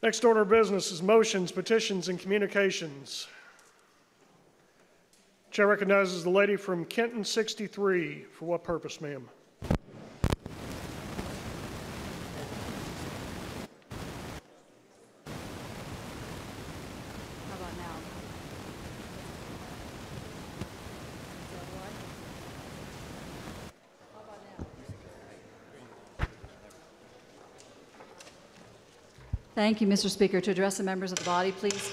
Next order of business is motions, petitions, and communications. Chair recognizes the lady from Kenton 63. For what purpose, ma'am? Thank you, Mr. Speaker. To address the members of the body, please.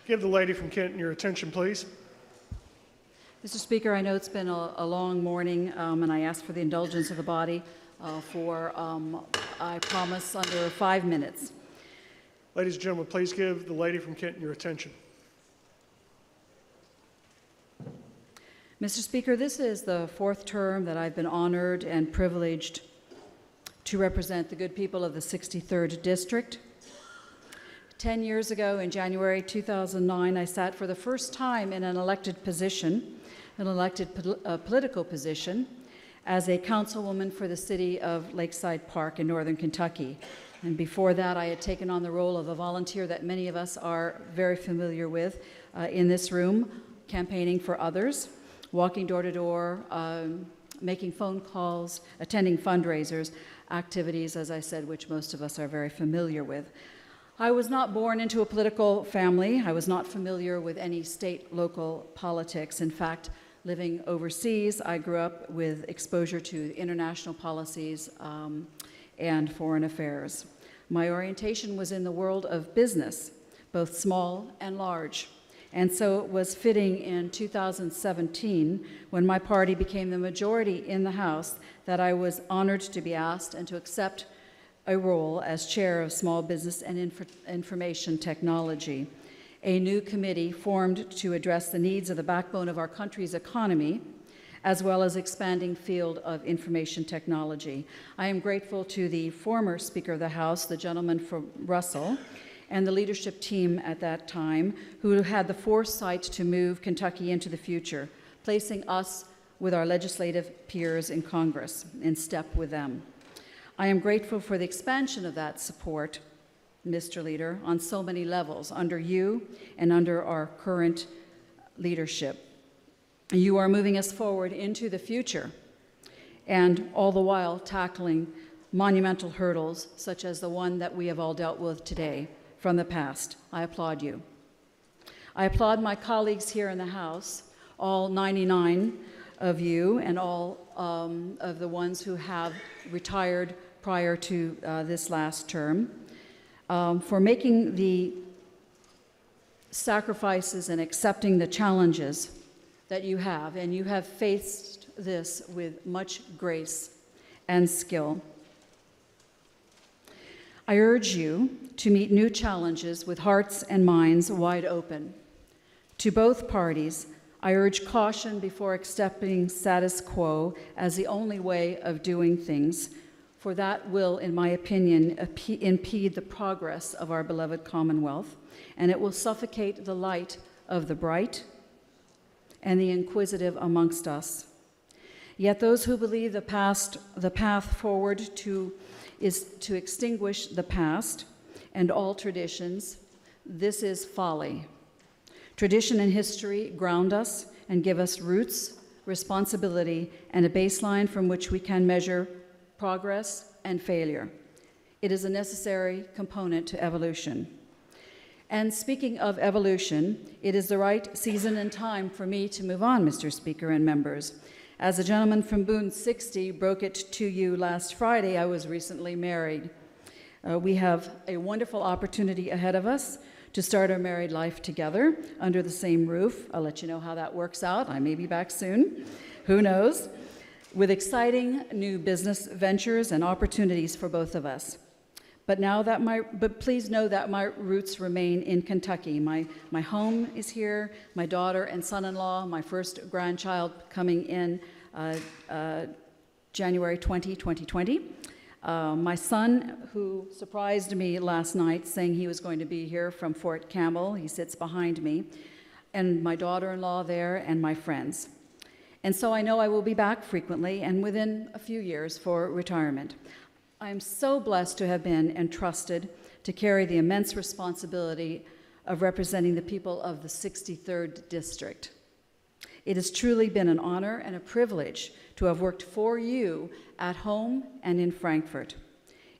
Give the lady from Kenton your attention, please. Mr. Speaker, I know it's been a long morning, and I ask for the indulgence of the body I promise, under 5 minutes. Ladies and gentlemen, please give the lady from Kenton your attention. Mr. Speaker, this is the 4th term that I've been honored and privileged to represent the good people of the 63rd District. 10 years ago, in January 2009, I sat for the first time in an elected position, political position, as a councilwoman for the city of Lakeside Park in northern Kentucky. And before that, I had taken on the role of a volunteer that many of us are very familiar with in this room, campaigning for others, walking door to door, making phone calls, attending fundraisers, activities, as I said, which most of us are very familiar with. I was not born into a political family. I was not familiar with any state, local politics. In fact, living overseas, I grew up with exposure to international policies and foreign affairs. My orientation was in the world of business, both small and large. And so it was fitting in 2017, when my party became the majority in the House, that I was honored to be asked and to accept a role as chair of Small Business and Information Technology, a new committee formed to address the needs of the backbone of our country's economy, as well as expanding field of information technology. I am grateful to the former Speaker of the House, the gentleman from Russell, and the leadership team at that time, who had the foresight to move Kentucky into the future, placing us with our legislative peers in Congress in step with them. I am grateful for the expansion of that support, Mr. Leader, on so many levels, under you and under our current leadership. You are moving us forward into the future, and all the while tackling monumental hurdles such as the one that we have all dealt with today from the past. I applaud you. I applaud my colleagues here in the House, all 99 of you, and all of the ones who have retired prior to this last term, for making the sacrifices and accepting the challenges that you have, and you have faced this with much grace and skill. I urge you to meet new challenges with hearts and minds wide open. To both parties, I urge caution before accepting status quo as the only way of doing things, for that will, in my opinion, impede the progress of our beloved Commonwealth, and it will suffocate the light of the bright and the inquisitive amongst us. Yet those who believe the path forward is to extinguish the past and all traditions, this is folly. Tradition and history ground us and give us roots, responsibility, and a baseline from which we can measure progress and failure. It is a necessary component to evolution. And speaking of evolution, it is the right season and time for me to move on, Mr. Speaker and members. As a gentleman from Boone 60 broke it to you last Friday, I was recently married. We have a wonderful opportunity ahead of us to start our married life together under the same roof. I'll let you know how that works out. I may be back soon. Who knows? With exciting new business ventures and opportunities for both of us. But please know that my roots remain in Kentucky. My home is here, my daughter and son-in-law, my first grandchild coming in January 2020. My son, who surprised me last night saying he was going to be here from Fort Campbell, he sits behind me, and my daughter-in-law there, and my friends. And so I know I will be back frequently and within a few years for retirement. I am so blessed to have been entrusted to carry the immense responsibility of representing the people of the 63rd District. It has truly been an honor and a privilege to have worked for you at home and in Frankfort.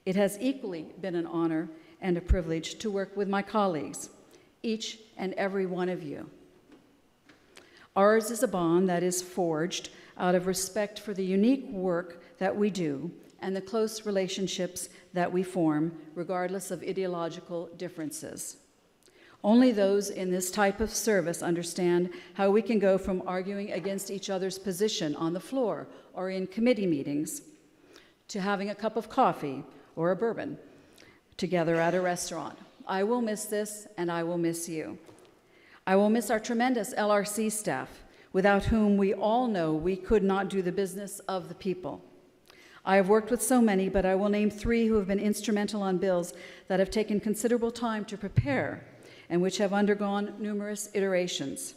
It has equally been an honor and a privilege to work with my colleagues, each and every one of you. Ours is a bond that is forged out of respect for the unique work that we do and the close relationships that we form, regardless of ideological differences. Only those in this type of service understand how we can go from arguing against each other's position on the floor or in committee meetings to having a cup of coffee or a bourbon together at a restaurant. I will miss this, and I will miss you. I will miss our tremendous LRC staff, without whom we all know we could not do the business of the people. I have worked with so many, but I will name 3 who have been instrumental on bills that have taken considerable time to prepare and which have undergone numerous iterations.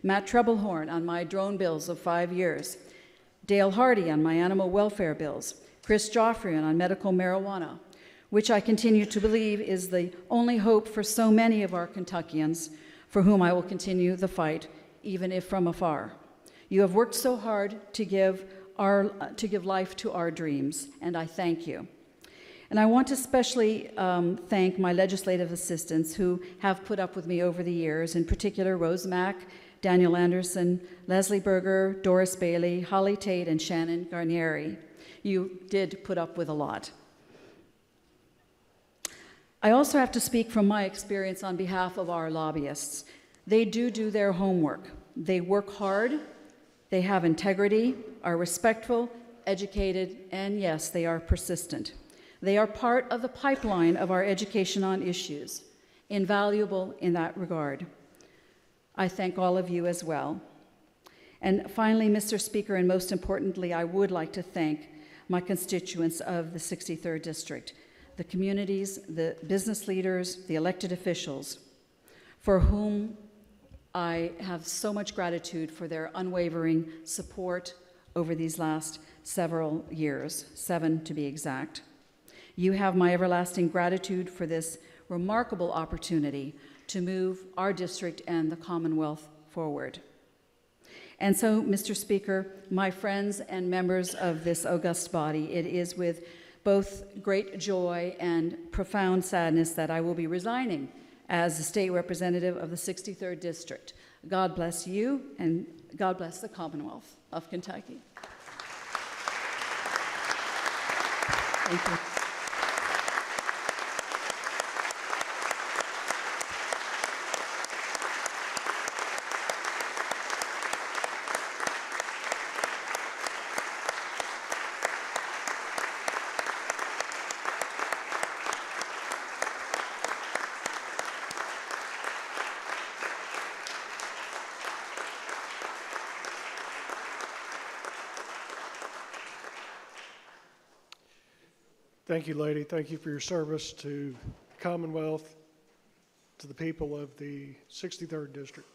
Matt Trebelhorn on my drone bills of 5 years, Dale Hardy on my animal welfare bills, Chris Joffrian on medical marijuana, which I continue to believe is the only hope for so many of our Kentuckians, for whom I will continue the fight, even if from afar. You have worked so hard to give life to our dreams, and I thank you. And I want to especially thank my legislative assistants who have put up with me over the years, in particular Rose Mack, Daniel Anderson, Leslie Berger, Doris Bailey, Holly Tate, and Shannon Garnieri. You did put up with a lot. I also have to speak from my experience on behalf of our lobbyists. They do their homework. They work hard, they have integrity, are respectful, educated, and yes, they are persistent. They are part of the pipeline of our education on issues, invaluable in that regard. I thank all of you as well. And finally, Mr. Speaker, and most importantly, I would like to thank my constituents of the 63rd District, the communities, the business leaders, the elected officials, for whom I have so much gratitude for their unwavering support over these last several years, 7 to be exact. You have my everlasting gratitude for this remarkable opportunity to move our district and the Commonwealth forward. And so, Mr. Speaker, my friends and members of this august body, it is with both great joy and profound sadness that I will be resigning as the state representative of the 63rd District. God bless you, and God bless the Commonwealth of Kentucky. Thank you. Thank you, lady. Thank you for your service to the Commonwealth, to the people of the 63rd District.